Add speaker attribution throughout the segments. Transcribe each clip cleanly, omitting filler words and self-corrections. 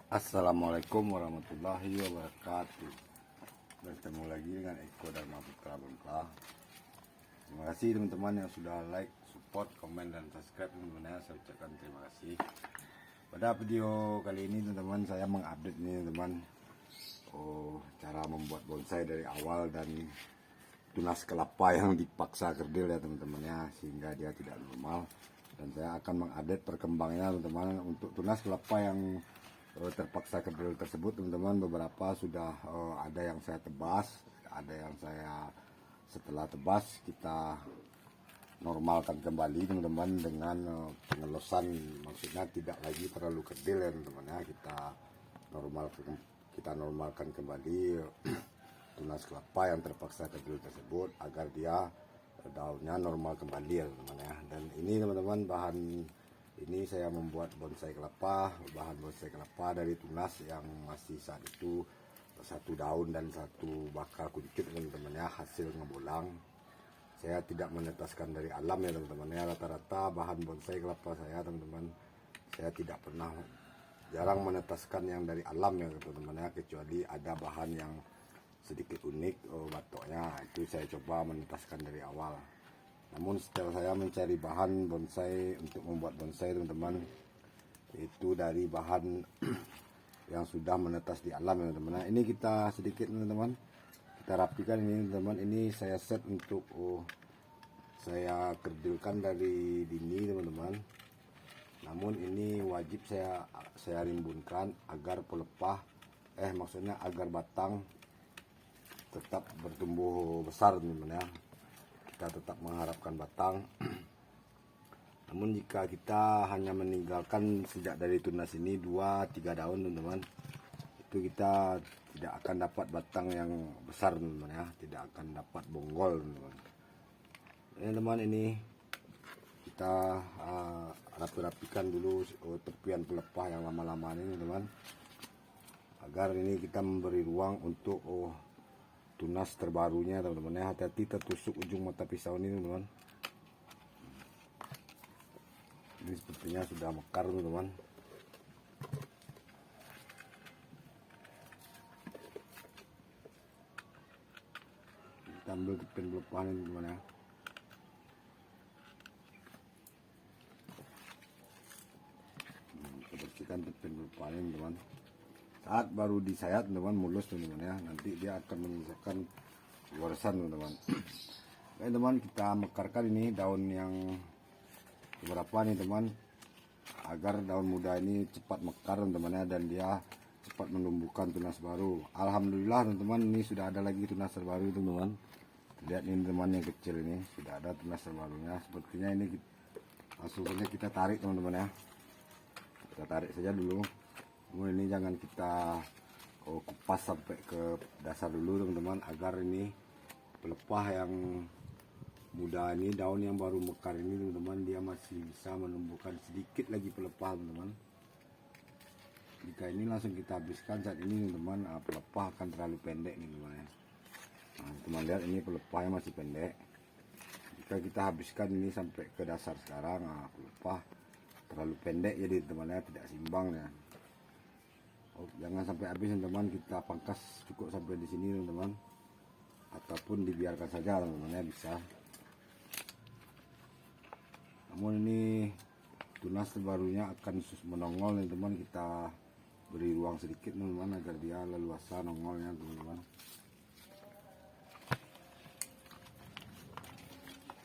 Speaker 1: Assalamualaikum warahmatullahi wabarakatuh. Bertemu lagi dengan Eko Dharma Putra Bengkla. Terima kasih teman-teman yang sudah like, support, komen, dan subscribe. Teman-teman, saya ucapkan terima kasih. Pada video kali ini teman-teman, saya mengupdate ini teman-teman, cara membuat bonsai dari awal dan tunas kelapa yang dipaksa kerdil ya teman-teman ya, sehingga dia tidak normal. Dan saya akan mengupdate perkembangannya teman-teman. Untuk tunas kelapa yang terpaksa kerdil tersebut teman-teman, beberapa sudah ada yang saya tebas, ada yang saya setelah tebas kita normalkan kembali teman-teman dengan pengelosan, maksudnya tidak lagi terlalu kerdil ya teman-teman ya, kita normalkan kembali tunas kelapa yang terpaksa kerdil tersebut agar dia daunnya normal kembali ya teman-teman ya. Dan ini teman-teman, bahan ini saya membuat bonsai kelapa, bahan bonsai kelapa dari tunas yang masih saat itu satu daun dan satu bakal kuncut teman-teman ya, hasil ngebolang. Saya tidak menetaskan dari alam ya teman-teman ya, rata-rata bahan bonsai kelapa saya teman-teman, saya tidak pernah, jarang menetaskan yang dari alam ya teman-teman ya, kecuali ada bahan yang sedikit unik batoknya, itu saya coba menetaskan dari awal. Namun setelah saya mencari bahan bonsai untuk membuat bonsai teman-teman, itu dari bahan yang sudah menetas di alam ya teman-teman. Nah, ini kita sedikit teman-teman, kita rapikan ini teman-teman. Ini saya set untuk saya kerdilkan dari dini teman-teman. Namun ini wajib saya rimbunkan agar pelepah maksudnya agar batang tetap bertumbuh besar teman-teman ya. Kita tetap mengharapkan batang. Namun jika kita hanya meninggalkan sejak dari tunas ini 2-3 daun teman-teman, itu kita tidak akan dapat batang yang besar teman-teman ya, tidak akan dapat bonggol teman-teman. Ini teman, ini kita rapi-rapikan dulu tepian pelepah yang lama-lama ini teman, agar ini kita memberi ruang untuk tunas terbarunya teman-teman ya. Hati-hati tertusuk ujung mata pisau ini teman-teman. Ini sepertinya sudah mekar teman-teman. Kita ambil tepian pelepah ini teman-teman ya. Kita bersihkan tepian pelepah ini teman-teman. Saat baru disayat teman-teman, mulus teman-teman ya, nanti dia akan menyisakan goresan teman-teman. Oke teman, kita mekarkan ini daun yang beberapa nih teman, agar daun muda ini cepat mekar teman-teman ya, dan dia cepat menumbuhkan tunas baru. Alhamdulillah teman-teman, ini sudah ada lagi tunas terbaru teman-teman. Lihat ini teman, yang kecil ini sudah ada tunas terbarunya. Sepertinya ini langsung saja kita tarik teman-teman ya, kita tarik saja dulu. Kemudian ini jangan kita kupas sampai ke dasar dulu teman-teman, agar ini pelepah yang muda ini, daun yang baru mekar ini teman-teman, dia masih bisa menumbuhkan sedikit lagi pelepah teman-teman. Jika ini langsung kita habiskan saat ini teman-teman, pelepah akan terlalu pendek nih teman ya. Nah, teman lihat ini pelepahnya masih pendek. Jika kita habiskan ini sampai ke dasar sekarang, pelepah terlalu pendek jadi teman ya, tidak seimbang ya. Jangan sampai habis teman-teman, kita pangkas cukup sampai di sini teman-teman, ataupun dibiarkan saja teman-teman ya, bisa. Namun ini tunas terbarunya akan menongol nih teman, kita beri ruang sedikit teman-teman agar dia leluasa nongolnya teman-teman.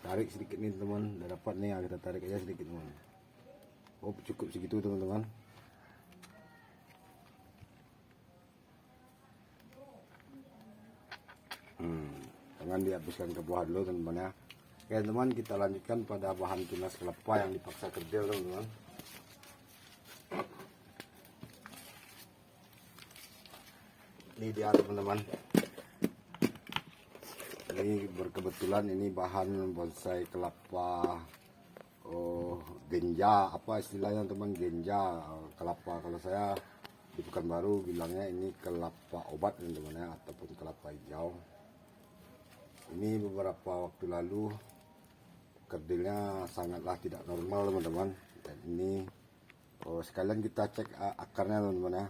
Speaker 1: Tarik sedikit nih teman, udah dapat nih, kita tarik aja sedikit teman. Cukup segitu teman-teman. Jangan dihabiskan ke buah dulu teman-teman ya. Oke teman, kita lanjutkan pada bahan tunas kelapa yang dipaksa kerdil teman-teman. Ini dia teman-teman, ini berkebetulan ini bahan bonsai kelapa genja, apa istilahnya teman, genja kelapa. Kalau saya di Pekanbaru bilangnya ini kelapa obat teman-teman ya, ataupun kelapa hijau. Ini beberapa waktu lalu kerdilnya sangatlah tidak normal teman-teman, dan ini sekalian kita cek akarnya teman-teman ya.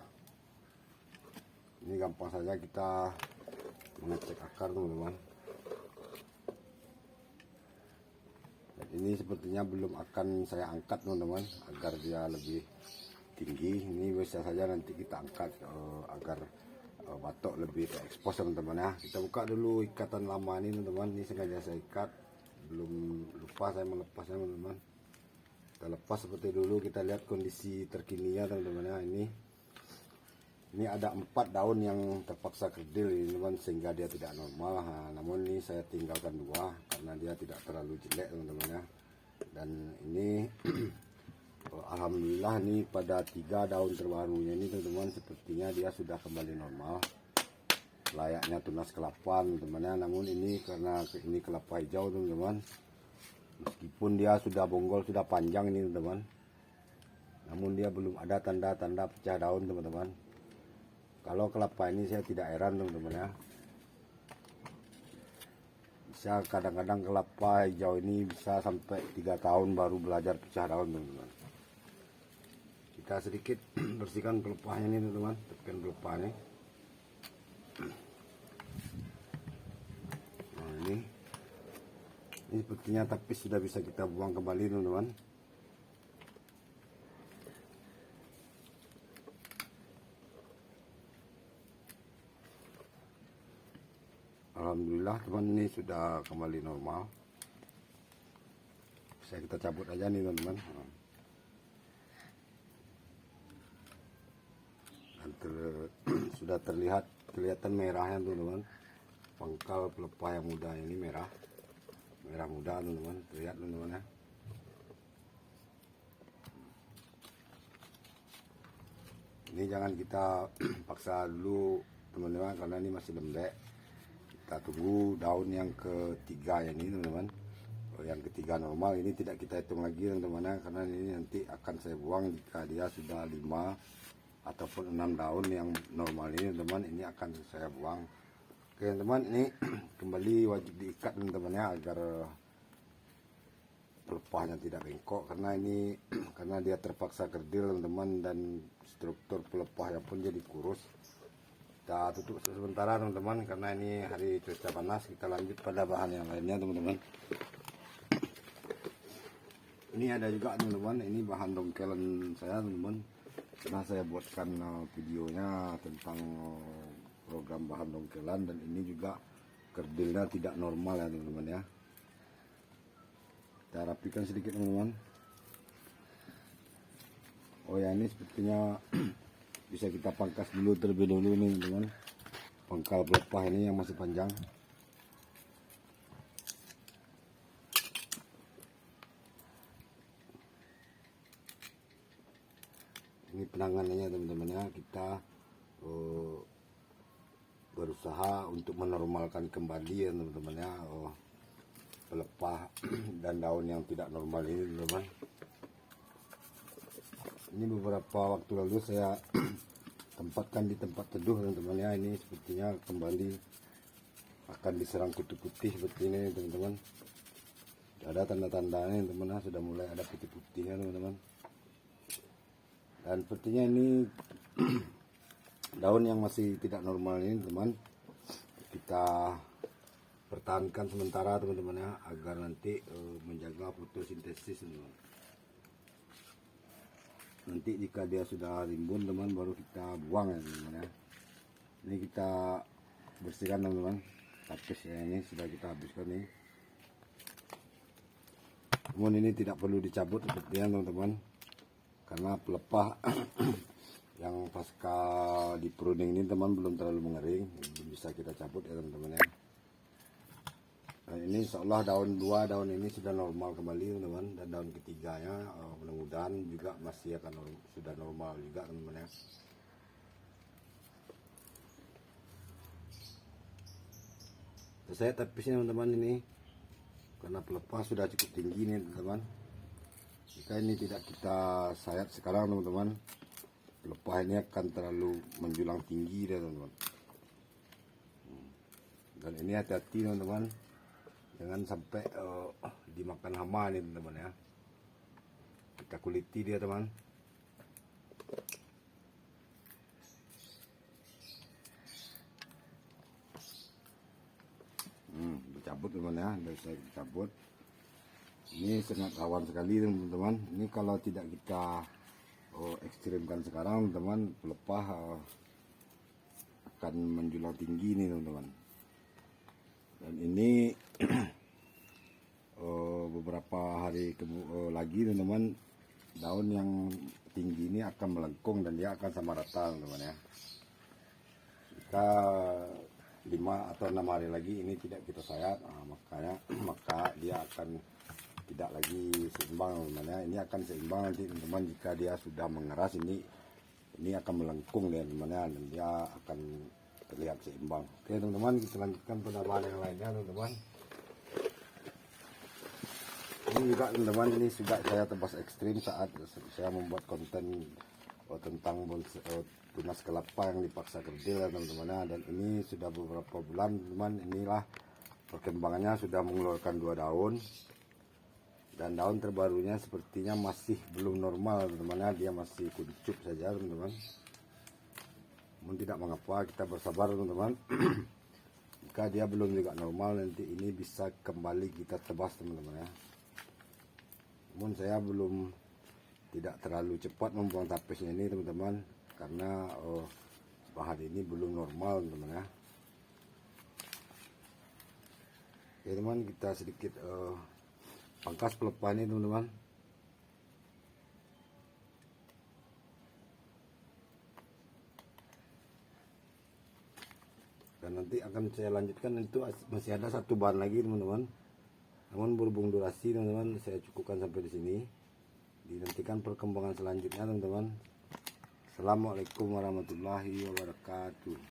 Speaker 1: Ini gampang saja kita mengecek akar teman-teman. Ini sepertinya belum akan saya angkat teman-teman, agar dia lebih tinggi. Ini bisa saja nanti kita angkat agar batok lebih terekspos teman-teman ya. Kita buka dulu ikatan lama ini teman-teman. Ini sengaja saya ikat, belum lupa saya melepasnya teman-teman. Kita lepas seperti dulu, kita lihat kondisi terkininya teman-teman ya. Ini ada 4 daun yang terpaksa kerdil ini teman, sehingga dia tidak normal. Namun ini saya tinggalkan 2 karena dia tidak terlalu jelek teman-teman ya. Dan ini alhamdulillah nih pada 3 daun terbarunya ini teman-teman, sepertinya dia sudah kembali normal, layaknya tunas kelapa teman-teman ya. Namun ini karena ini kelapa hijau teman-teman, meskipun dia sudah bonggol, sudah panjang ini teman-teman, namun dia belum ada tanda-tanda pecah daun teman-teman. Kalau kelapa ini saya tidak heran teman-teman ya, bisa kadang-kadang kelapa hijau ini bisa sampai 3 tahun baru belajar pecah daun teman-teman. Kita sedikit bersihkan pelepahnya ini teman-teman, tepian pelepahnya. Nah ini sepertinya tapis sudah bisa kita buang kembali teman-teman. Alhamdulillah teman, ini sudah kembali normal. Bisa kita cabut aja nih teman-teman. Sudah kelihatan merahnya teman-teman. Pangkal pelepah yang muda ini merah muda teman-teman, terlihat teman-teman ya. Ini jangan kita paksa dulu teman-teman, karena ini masih lembek. Kita tunggu daun yang ketiga ini teman-teman. Yang ketiga normal ini tidak kita hitung lagi teman-teman, karena ini nanti akan saya buang jika dia sudah 5 ataupun 6 daun yang normal ini teman-teman. Ini akan saya buang. Oke teman-teman, ini kembali wajib diikat teman-teman ya, agar pelepahnya tidak bengkok, karena ini karena dia terpaksa kerdil teman-teman, dan struktur pelepahnya pun jadi kurus. Kita tutup sementara teman-teman, karena ini hari cuaca panas. Kita lanjut pada bahan yang lainnya teman-teman. Ini ada juga teman-teman, ini bahan dongkelan saya teman-teman. Karena saya buatkan videonya tentang program bahan dongkelan, dan ini juga kerdilnya tidak normal ya teman-teman ya. Kita rapikan sedikit teman-teman. Oh ya, ini sepertinya bisa kita pangkas dulu terlebih dahulu nih teman-teman, pangkal pelepah ini yang masih panjang. Ini penanganannya teman-teman ya. Kita berusaha untuk menormalkan kembali ya teman-teman ya, pelepah dan daun yang tidak normal ini teman-teman. Ini beberapa waktu lalu saya tempatkan di tempat teduh teman-teman ya. Ini sepertinya kembali akan diserang kutu putih seperti ini teman-teman. Ada tanda-tandanya teman-teman, sudah mulai ada putih-putihnya teman-teman. Dan sepertinya ini daun yang masih tidak normal ini teman, kita pertahankan sementara teman-teman ya, agar nanti menjaga fotosintesis teman-teman. Nanti jika dia sudah rimbun teman, baru kita buang ya teman-teman ya. Ini kita bersihkan teman-teman, tapis ya, ini sudah kita habiskan nih. Namun ini tidak perlu dicabut sepertinya teman-teman, karena pelepah yang pasca di pruning ini teman belum terlalu mengering, belum bisa kita cabut ya teman-teman ya. Nah, ini seolah daun 2 daun ini sudah normal kembali teman-teman, dan daun ketiganya mudah-mudahan juga masih akan sudah normal juga teman-teman ya. Saya tapisnya teman-teman ini, karena pelepah sudah cukup tinggi nih teman-teman. Jika ini tidak kita sayat sekarang teman-teman, pelepah ini akan terlalu menjulang tinggi ya teman-teman. Dan ini hati-hati teman-teman, jangan sampai dimakan hama nih teman-teman ya. Kita kuliti dia teman. cabut teman ya, dan saya cabut. Ini sangat rawan sekali teman-teman. Ini kalau tidak kita ekstrimkan sekarang teman, pelepah akan menjulang tinggi nih teman-teman. Dan ini beberapa hari lagi teman-teman, daun yang tinggi ini akan melengkung dan dia akan sama rata teman-teman ya. Jika 5 atau 6 hari lagi ini tidak kita sayat, maka dia akan tidak lagi seimbang teman-teman ya. Ini akan seimbang nanti teman-teman jika dia sudah mengeras, ini akan melengkung ya teman-teman ya, dan dia akan terlihat seimbang. Oke teman-teman, kita lanjutkan pada bahan yang lainnya teman-teman. Ini juga teman-teman, ini sudah saya tebas ekstrim saat saya membuat konten tentang tunas kelapa yang dipaksa kerdil ya teman-teman. Dan ini sudah beberapa bulan teman, inilah perkembangannya, sudah mengeluarkan 2 daun. Dan daun terbarunya sepertinya masih belum normal teman-teman, dia masih kuncup saja teman-teman. Namun tidak mengapa, kita bersabar teman-teman. Jika dia belum juga normal, nanti ini bisa kembali kita tebas teman-teman ya. Namun saya tidak terlalu cepat membuang tapisnya ini teman-teman, karena bahan ini belum normal teman-teman ya. Oke teman, kita sedikit pangkas pelepah ini teman-teman. Dan nanti akan saya lanjutkan, itu masih ada 1 bahan lagi teman-teman. Namun berhubung durasi teman-teman, saya cukupkan sampai di sini. Dinantikan perkembangan selanjutnya teman-teman. Assalamualaikum warahmatullahi wabarakatuh.